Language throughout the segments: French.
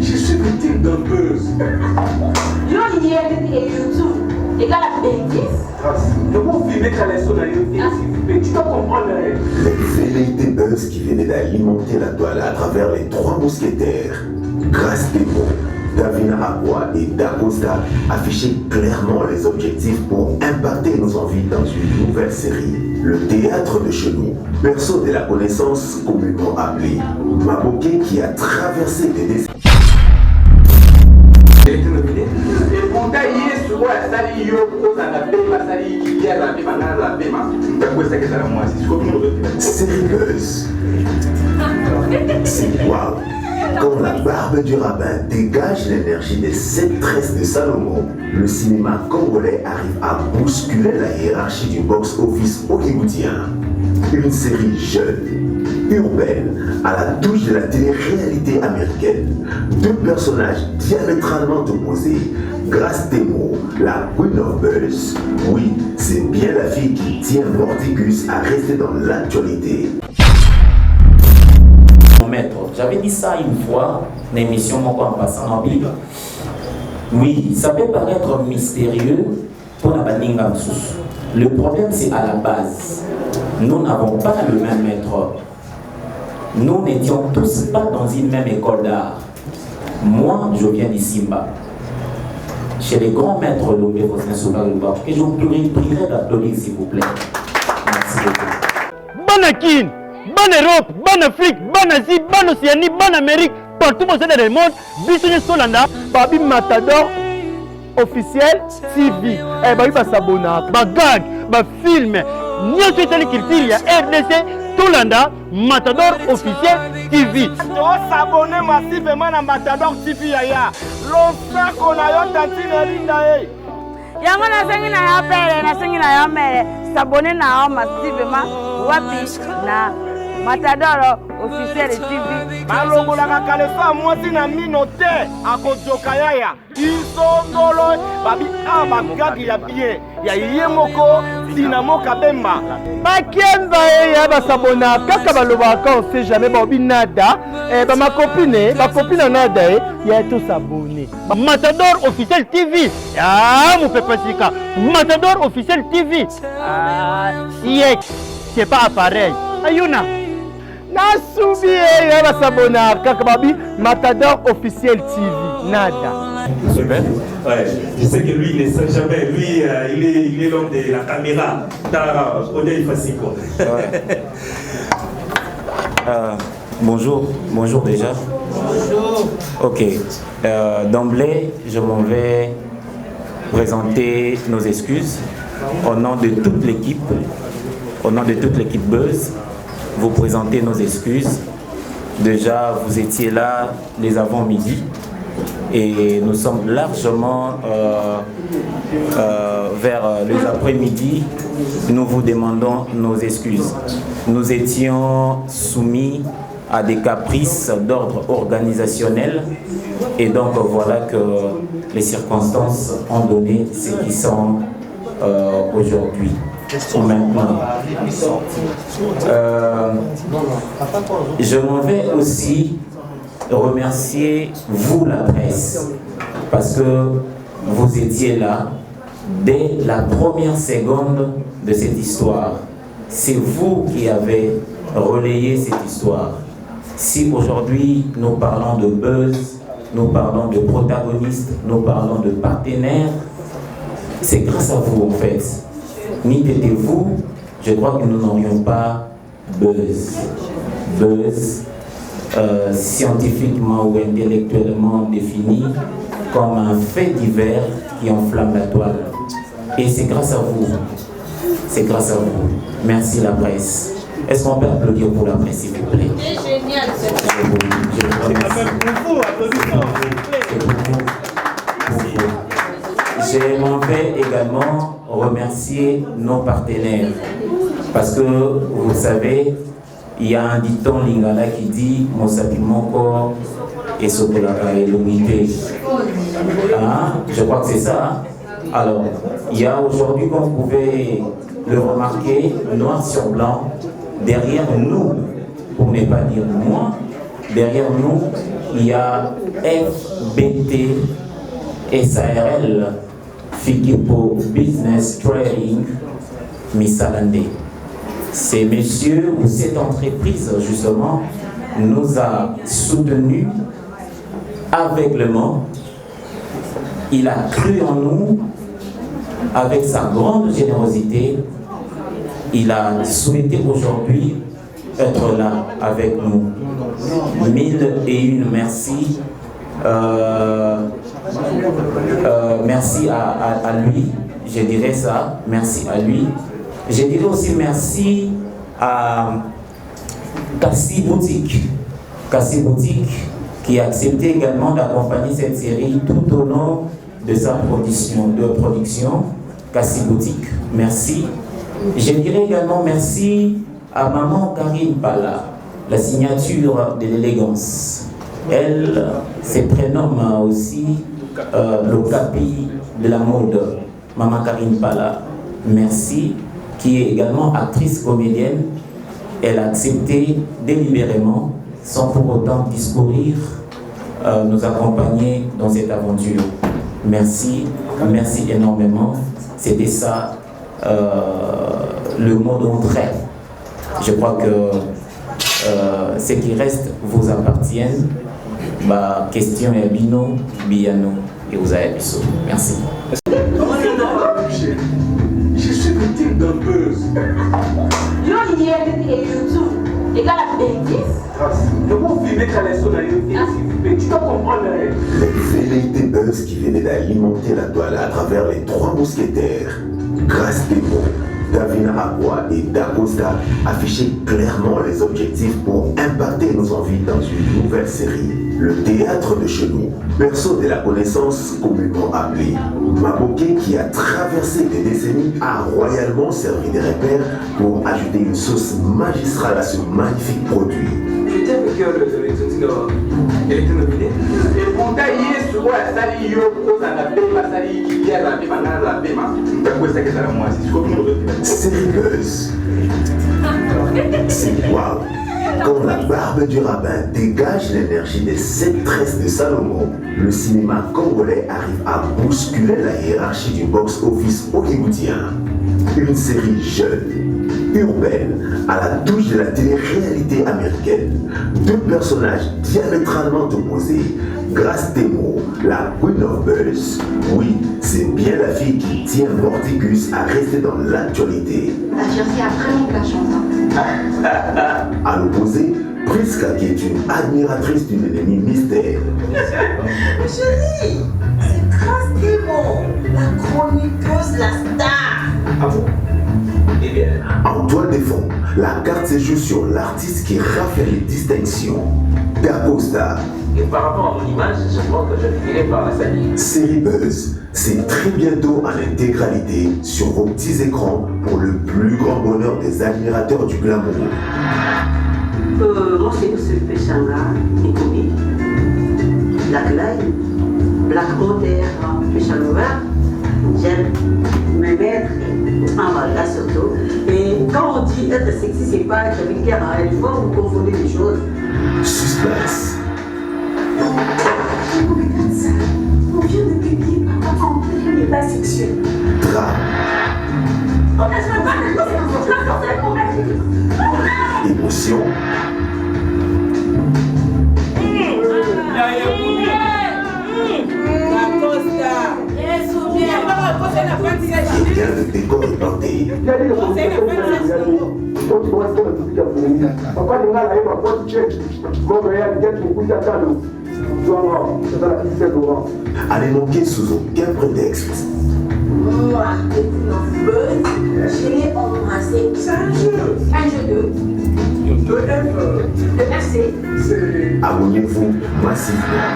Je suis victime d'un buzz. Yo, il y a des YouTube. Et là, la bêtise. Je vous filmer quand les sons arrivent. Tu dois comprendre. Les velléités buzz qui venaient d'alimenter la toile à travers les trois mousquetaires, Grâce Temo, Davina Agua et Dacosta affichaient clairement les objectifs pour impacter nos envies dans une nouvelle série. Le théâtre de chez nous, berceau de la connaissance communément appelé Maboké, qui a traversé des décennies. Et pourtant, il est souvent à Sali Yo, à la Bema, Sali Kilia, la Bema, la Bema. Série buzz. C'est waouh! Quand la barbe du rabbin dégage l'énergie des 7 tresses de Salomon, le cinéma congolais arrive à bousculer la hiérarchie du box-office hollywoodien. Une série jeune, urbaine, à la touche de la télé-réalité américaine. Deux personnages diamétralement opposés. Grâce Temo, la Queen of Buzz. Oui, c'est bien la fille qui tient Mordicus à rester dans l'actualité. Maître, j'avais dit ça une fois, une émission en passant en Bible. Oui, ça peut paraître mystérieux pour la Baninga Msous. Le problème, c'est à la base. Nous n'avons pas le même maître. Nous n'étions tous pas dans une même école d'art. Moi, je viens d'Issimba. Chez les grands maîtres Lomé Fossin Soukaruba, que je vous prierai d'applaudir, s'il vous plaît. Merci beaucoup. Banakin, bonne Europe, bonne Afrique, bonne Asie, bonne Océanie, bonne Amérique, partout dans le monde, Bissonne Solanda, Babi Matador officiel TV. Eh, Babi Basabona, Bagag, Bafilm, Nyoto Itali Kiltiria, RDC, Tolanda, Matador officiel TV. Tu s'abonner massivement à Matador TV. L'offre qu'on a eu tantine linda. Yango na sengi na ya mere, s'abonner na massivement, wapi na Matador officiel TV. Malongo la kalefa mwasi na minote akojoka yaya. Isondolo babi abagagi ya bien. Ya yemoko dinamo kabemba. Bakienza ya basabona kaka balobaka on sait jamais ba binada ba ma copine nada ya to s'abonner. Matador officiel TV. Ah mon pepasika. Matador officiel TV. Ah yek c'est pas appareil. Ayuna. Nasubi ya basabona kaka babi Matador officiel TV nada. Super. Ouais. Je sais que lui, il ne sait jamais. Lui, il est l'homme de la caméra. On est facile quoi. Ouais. Bonjour déjà. Bonjour. Ok. D'emblée, je m'en vais présenter nos excuses au nom de toute l'équipe. Au nom de toute l'équipe Buzz, vous présenter nos excuses. Déjà, vous étiez là les avant-midi. Et nous sommes largement vers les après-midi. Nous vous demandons nos excuses. Nous étions soumis à des caprices d'ordre organisationnel. Et donc voilà que les circonstances ont donné ce qui sont aujourd'hui. Maintenant. Je m'en vais aussi remercier vous la presse parce que vous étiez là dès la première seconde de cette histoire. C'est vous qui avez relayé cette histoire. Si aujourd'hui nous parlons de buzz, nous parlons de protagonistes, nous parlons de partenaires, c'est grâce à vous en fait. Ni t'étiez-vous, je crois que nous n'aurions pas buzz. Scientifiquement ou intellectuellement défini comme un fait divers qui enflamme la toile. Et c'est grâce à vous. C'est grâce à vous. Merci la presse. Est-ce qu'on peut applaudir pour la presse, s'il vous plaît? C'est génial. Je m'en vais également remercier nos partenaires. Parce que, vous savez, il y a un dicton lingala qui dit « Mosapimoko et Sokolaka et l'unité ». Je crois que c'est ça. Alors, il y a aujourd'hui, comme vous pouvez le remarquer, noir sur blanc, derrière nous, pour ne pas dire moi, Derrière nous, il y a FBT SARL, Fikipo Business Trading Misalande. Ces messieurs ou cette entreprise, justement, nous a soutenus aveuglément. Il a cru en nous avec sa grande générosité. Il a souhaité aujourd'hui être là avec nous. 1001 merci. Merci à lui, je dirais ça, merci à lui. Je dirais aussi merci à Kassi Boutique qui a accepté également d'accompagner cette série tout au long de sa production. Kassi Boutique, merci. Je dirais également merci à maman Karine Pala, la signature de l'élégance. Elle se prénomme aussi le capi de la mode, maman Karine Pala, merci, qui est également actrice comédienne. Elle a accepté délibérément, sans pour autant discourir, nous accompagner dans cette aventure. Merci, merci énormément. C'était ça le mot d'entrée. Je crois que ce qui reste vous appartiennent. Ma question est Bino, Biano et Ouzayabiso. Merci. Je suis victime d'un buzz. Tu dois comprendre. Les velléités buzz qui venaient d'alimenter la toile à travers les trois mousquetaires, Grâce Demo, Davina Agua et Dacosta affichaient clairement les objectifs pour impacter nos envies dans une nouvelle série. Le théâtre de chez nous, berceau de la connaissance communément appelée Maboké, qui a traversé des décennies, a royalement servi de repère pour ajouter une sauce magistrale à ce magnifique produit. J'étais avec elle était nominée. Et pour tailler sur la salle, il y a la salle, il y a la série Buzz. C'est waouh! Quand la barbe du rabbin dégage l'énergie des 7 tresses de Salomon, le cinéma congolais arrive à bousculer la hiérarchie du box-office hollywoodien. Une série jeune, urbaine, à la touche de la télé-réalité américaine. Deux personnages diamétralement opposés. Grâce Demo, la Queen of Buzz. Oui, c'est bien la fille qui tient Morticus à rester dans l'actualité. La Jersey a vraiment de la chance. À l'opposé, Priska, qui est une admiratrice d'une ennemie mystère. Chérie, c'est Grâce Demo, la chroniqueuse, la star. Ah bon? Eh bien. En toile de fond, la carte se joue sur l'artiste qui rafle les distinctions. Dacosta. Et par rapport à mon image, je crois que je finirai par la saluer. Série Buzz, c'est très bientôt en intégralité sur vos petits écrans pour le plus grand bonheur des admirateurs du glamour. Moi, c'est ce Péchanga, Ikomi, Black Line, Black Moteur, Péchanga. J'aime me mettre en valeur surtout. Et quand on dit être sexy, c'est pas être vulgaire. Une fois, vous confondez les choses. Suspense. Regarde ça. On vient de publier Papa en plein débat sexuel. Drame. Émotion. Et bien le décor est planté. À ne manquer sous aucun prétexte. Moi, depuis Buzz, je l'ai embrassé. C'est un jeu. Un jeu de FC. Abonnez-vous massivement.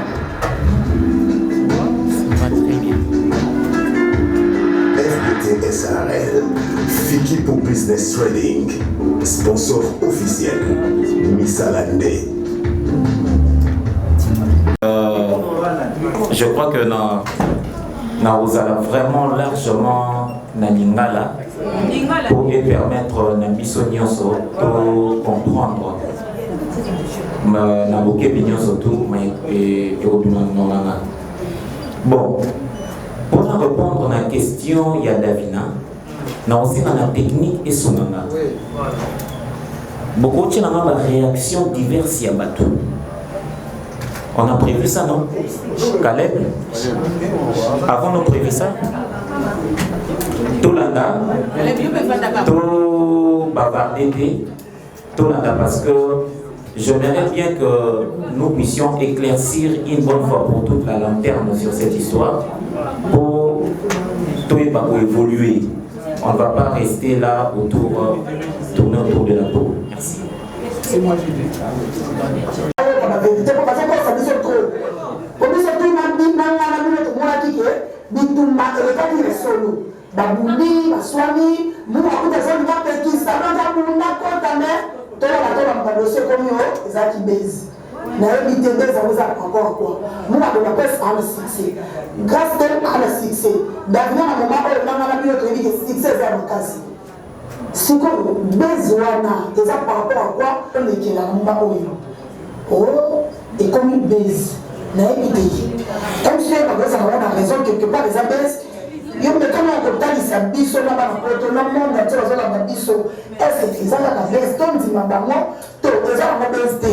FBT SARL, Fikipo Business Trading, sponsor officiel, Misalande. Je crois que nous allons vraiment largement na lingala pour permettre na biso nyonso de comprendre na boke opinion surtout et bon pour répondre à la question il y a Davina na aussi dans la technique et sonanga beaucoup de réactions diverses à bateau. On a prévu ça, non? Caleb? Avant, on a prévu ça? Tolanda, tout bavardé, Tolanda, parce que j'aimerais bien que nous puissions éclaircir une bonne fois pour toute la lanterne sur cette histoire pour évoluer. On ne va pas rester là tourner autour de la peau. Merci. C'est moi qui dis. La vérité, parce que ça dit trop. Pour nous, c'est tout le monde bitumba elekaki resolo babundi baswami mungu akuta zoni bapekisa banja bunda kota me tola mbadosie komi o ezaki base nayebi te base yango ezala encore quoi mungu abona pese ana succès grâce te ana succès davina na moma oyo nangana bino toyebi ke succès eza makasi sikoyo base wana eza par rapport à quoi olekela na moma oyo o ekomi base nayebi te comme si on a raison quelque part les abeilles yo me kama kotalisa biso na bana poto na monde na tsozo la biso est-ce que ça la base tondi mabango to eza na base te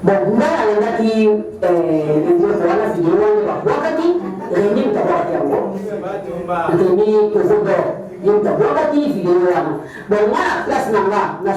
bon na alingaki ndio kwa video wangu wakati renyi mtabaki yango ndio kuzodo yimta wakati video wangu bon na place nanga na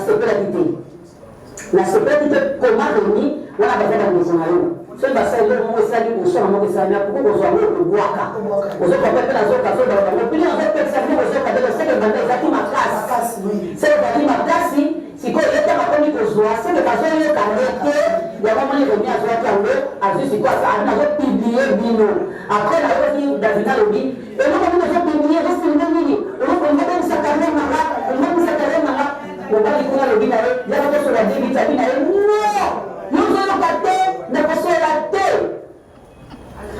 sepelite comment renyi wala bazana mzungayo c'est parce que le mot ça dit pour ça moi ça n'a pas besoin de boaka aux autres pas la zoka so dans le pays en fait ça dit aux autres de c'est que bande ça qui ma classe c'est que ma classe si quoi il était ma connu que zoa c'est le cas il est arrêté il y a vraiment les remis à zoa tango à juste quoi ça on a publié bino après la revue Davina Lobi et nous on a publié reste une minute on va même ça carrément là on va ça carrément là on va dire que le bina il y a pas sur la vitamine non nous allons capter ne pas se la tête.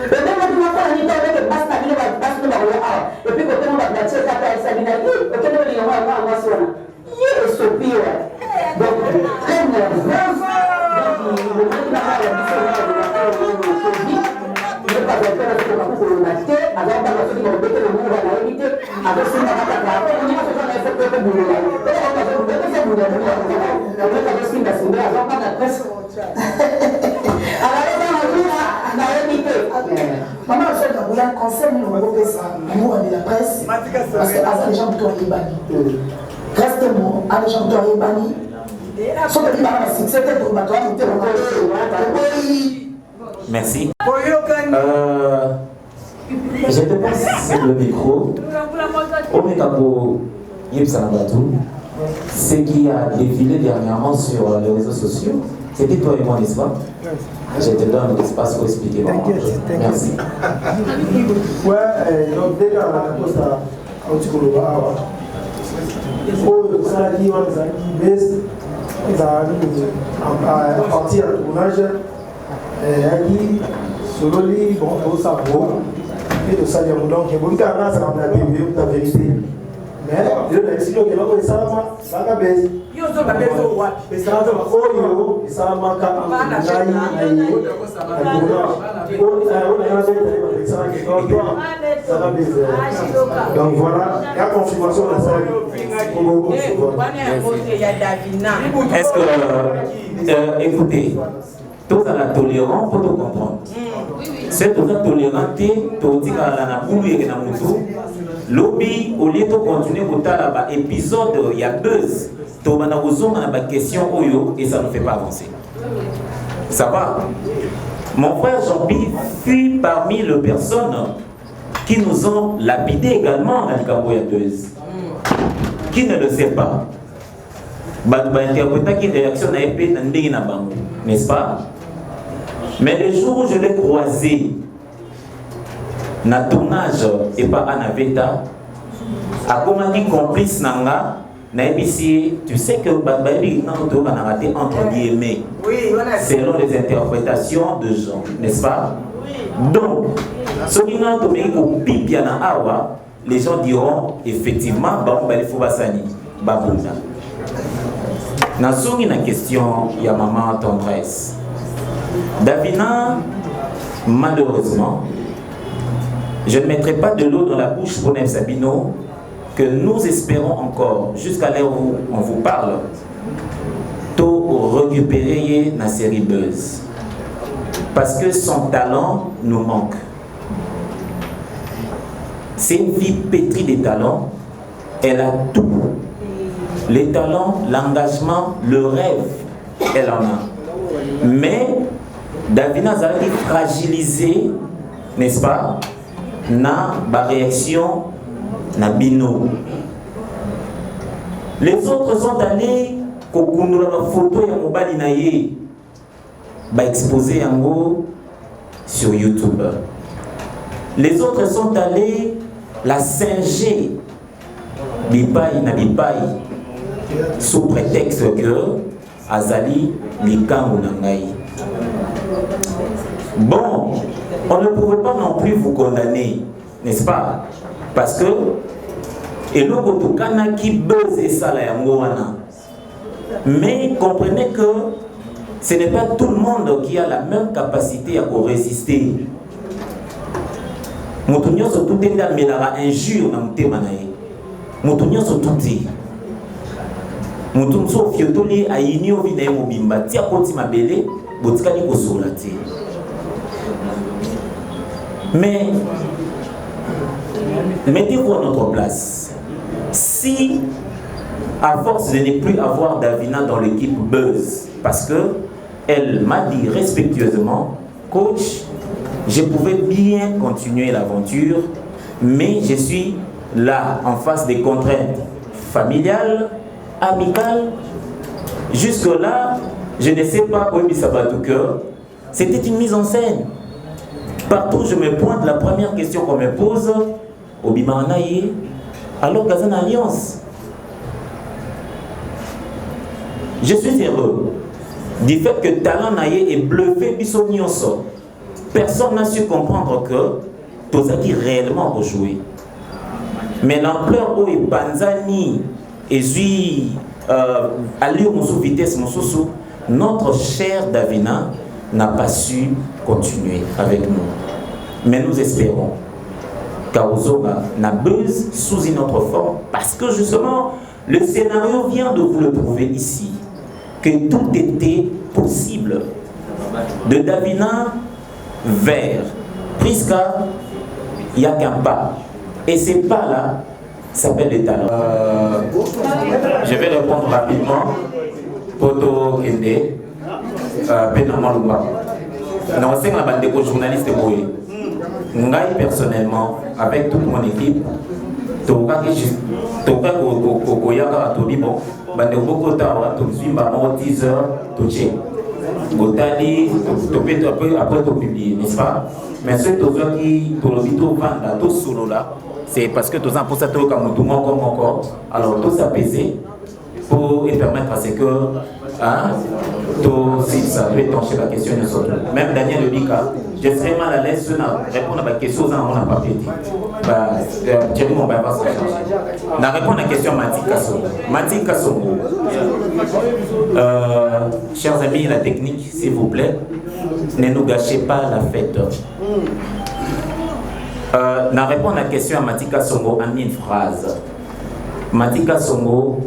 Et même quand on a fait un avec le basse navire, basse de la et puis quand on va bâtir la taille, ça vient à dire, et quand on va y avoir un moisson, il est ce pire. Donc, très nerveux. Donc, il faut avoir la mission de ne pas faire la tête, alors dans la suite, on peut le monde à la éviter, avec ce qu'on a fait, on a fait un effet de boulot. Et on va faire un boulot, on va faire un signe d'assumer, alors pas la presse. Maman, je suis un conseil, nous avons fait ça, nous avons la presse, parce que les gens qui ont été bannis. Restez-moi, les gens qui ont été bannis. Sauf que les gens qui ont été bannis. Merci. Je te passe le micro. Omekabo Yipsanabatou, ce qui a défilé dernièrement sur les réseaux sociaux, c'était toi et moi, n'est-ce pas? Je te donne l'espace pour expliquer. Merci. Ouais, donc déjà, on a posé un petit peu de barre. Pour ça, il y a une baisse, à partir du tournage, il selon lui, bon, tout ça vaut, et tout ça, il y a un donc, il y a un ça va la vérité. Mais je vais expliquer que ça va la baisse. Il y a un baisse, ça va donc voilà, la confirmation de la salle. Est-ce que, écoutez, tout à la tolérance pour tout comprendre. C'est tout à toléranté, tout dit à la boule et la moto. Lobby, au lieu de continuer à l'épisode, il y a buzz. Tout le monde a une question et ça ne fait pas avancer. Ça va? Mon frère Jean-Pierre fut parmi les personnes qui nous ont lapidé également dans le Camboya 2. Qui ne le sait pas? N'est-ce pas? Mais le jour où je l'ai croisé, dans le tournage et pas en Aveta, à comment dit complice Nanga, tu sais que Bababi n'a pas raté entre guillemets, selon les interprétations de gens, n'est-ce pas? Donc, ce qui n'a pas les gens diront effectivement, il faut Babouna. Nazongi na question ya maman tendresse. Davina, malheureusement, je ne mettrai pas de l'eau dans la bouche pour Nef Sabino, que nous espérons encore, jusqu'à l'heure où on vous parle, tout récupérer la série Buzz. Parce que son talent nous manque. C'est une fille pétrie de talents. Elle a tout. Les talents, l'engagement, le rêve, elle en a. Mais Davina Zali fragilisé, n'est-ce pas, na ba réaction na bino. Les autres sont allés kokundula la photo ya mobali na ye ba exposer yango sur YouTube. Les autres sont allés la singer bipai na bipai sous prétexte que azali likangu na ngai. Bon, on ne pouvait pas non plus vous condamner, n'est-ce pas? Parce que et le Gotukana qui buzz et ça la yangoana. Mais comprenez que ce n'est pas tout le monde qui a la même capacité à résister. Moutounio se tout est dans la injure dans le manaï. Moutounio se tout est. Moutoun so fiotoli a inyo vina mobimba tia koti mabele botikani ko solati. Mais mettez-vous à notre place. Si, à force de ne plus avoir Davina dans l'équipe Buzz, parce que elle m'a dit respectueusement, coach, je pouvais bien continuer l'aventure, mais je suis là en face des contraintes familiales, amicales. Jusque-là, je ne sais pas où ça va tout cœur. C'était une mise en scène. Partout où je me pointe, la première question qu'on me pose, Obimanaye, alors Gazan Alliance. Je suis heureux du fait que Talent Naye est bluffé Bissonioso. Personne n'a su comprendre que Tozaki réellement rejoué. Mais l'ampleur où est Banzani et Zui Alio Moussou Vitesse Moussou, notre cher Davina n'a pas su continuer avec nous. Mais nous espérons qu'Aozoba n'a Buzz sous une autre forme parce que justement le scénario vient de vous le prouver ici que tout était possible. De Davina vers Priska, il n'y a qu'un pas. Et ces pas-là s'appellent les talents. Je vais répondre rapidement. Poto Kende, Penamalumba. Non, c'est la bande de journalistes. Ngai personnellement, avec toute mon équipe, Toka Koyaka Tobibo, Bande Bokotawa, Tozimba, 10 heures, Toché. Gotali, après tout publier, n'est-ce pas? Mais ceux qui ont vendent tout solo là, c'est parce que tous en pour ça, tout comme tout monde comme encore, alors tout s'apaiser pour permettre à ce que, hein, tout si ça peut étancher la question de son. Même Daniel le dit je serais mal à l'aise de répondre à la question sans mon papier. J'ai mon papa se changer. La répondre à la question Mati Kassongo. Chers amis, la technique, s'il vous plaît, ne nous gâchez pas la fête. La répondre à la question à Mati Kassongo en une phrase. Mati Kassongo,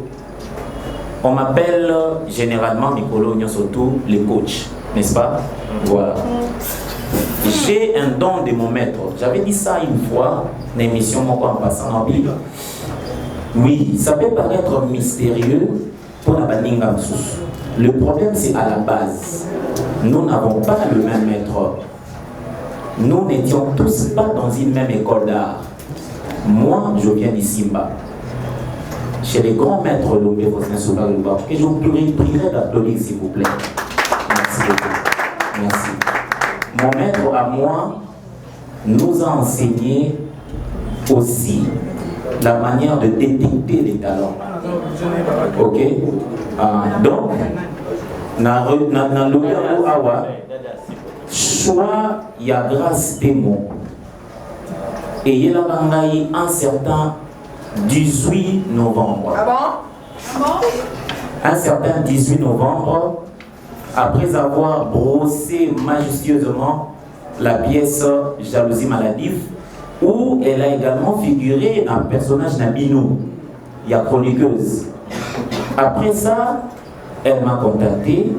on m'appelle généralement Mikolo surtout les coachs, n'est-ce pas? Voilà. J'ai un don de mon maître. J'avais dit ça une fois, une émission en passant en Bible. Oui, ça peut paraître mystérieux pour la Baninga. Le problème, c'est à la base. Nous n'avons pas le même maître. Nous n'étions tous pas dans une même école d'art. Moi, je viens d'Issimba. Chez les grands maîtres Lomé Fossin Soukaruba, que je vous prierai d'applaudir, s'il vous plaît. Merci beaucoup. Merci. Mon maître à moi nous a enseigné aussi la manière de détecter les talents. Ok? Donc, dans le awa, choix, il y a grâce des mots. Et il y a un certain 18 novembre. Ah bon? un certain 18 novembre, après avoir brossé majestueusement la pièce Jalousie maladive, où elle a également figuré un personnage Nabinou, il y a chroniqueuse. Après ça, elle m'a contacté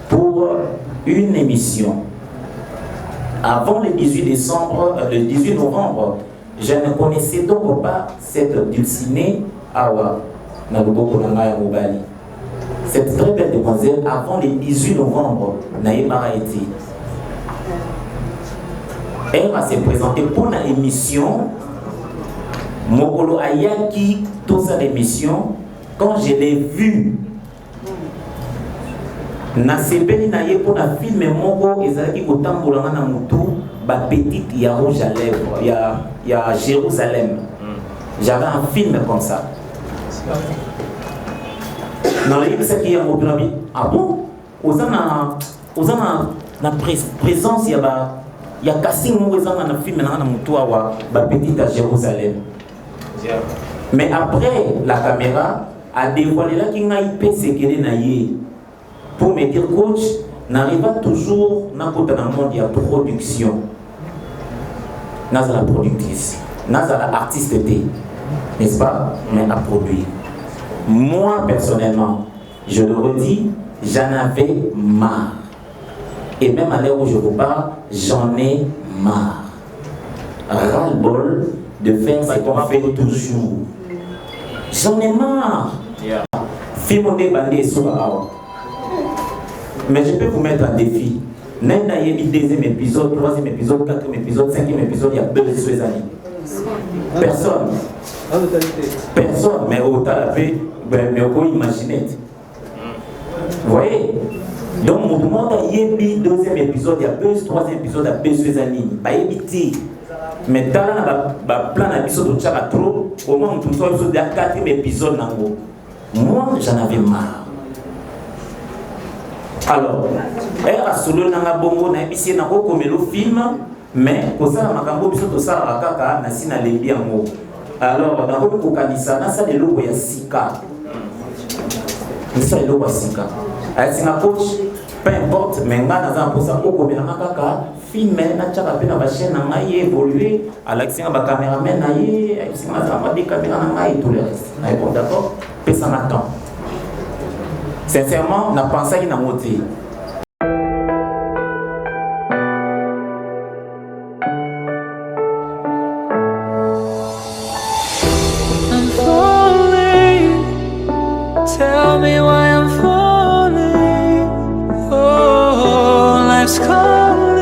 pour une émission. Avant le 18 novembre, je ne connaissais donc pas cette Dulcinée Awa Naboko Nangaya Mobali. Cette très belle demoiselle, avant le 18 novembre, n'a pas été. Elle va se présenter pour une émission. Mokolo Ayaki, toute cette émission, quand je l'ai vue, na sepeli na ye pour na film moko ezalaki kotambola na mutu ba petite ya rouge à lèvres ya Jérusalem. J'avais un film comme ça. Dans les ça qui est mon ami. Ah bon? Osana na présence ya casting mo ezanga na film na mutu wa ba petite à Jérusalem. Mais après la caméra a dévoilé là qu'il n'a pas séquelé na ye. Pour me dire, coach, n'arrive pas toujours dans le monde de la production. Dans la productrice, dans la artiste, n'est-ce pas? Mais à produire. Moi, personnellement, je le redis, j'en avais marre. Et même à l'heure où je vous parle, j'en ai marre. Ras-le-bol de faire ce qu'on fait toujours. J'en ai marre. Fimone bandé sur mais je peux vous mettre un défi. Même dans le deuxième épisode, troisième épisode, quatrième épisode, cinquième épisode, il y a deux de ces années. Personne. Personne. Mais autant la paix, mais on peut imaginer. Vous voyez? Donc, mon demande à Yébi, deuxième épisode, il y a deux, troisième épisode, il y a deux ces années. Bah, Yébi, mais dans le plan d'épisode de Tchara trop, au moins, on peut il y a quatrième épisode. Moi, j'en avais marre. Alors, elle a solo nanga bongo na ebisi na ko komelo film, mais ko sala makambo biso to sala kaka na sina lembi yango. Alors, na ko kokanisa na sa de logo ya sika. Ça de logo ya sika. Ay singa coach, peu importe, mais nga na za posa ko komela kaka film na tchaka pe na ba chaîne na ngai évoluer, à l'action ba cameraman na ye, ay singa za ba des caméras na ngai tout le reste. Na bon d'accord, pe ça m'attend. Sincèrement, on a pensé qu'il y a un motif. I'm falling. Tell me why I'm falling. Oh, life's calling.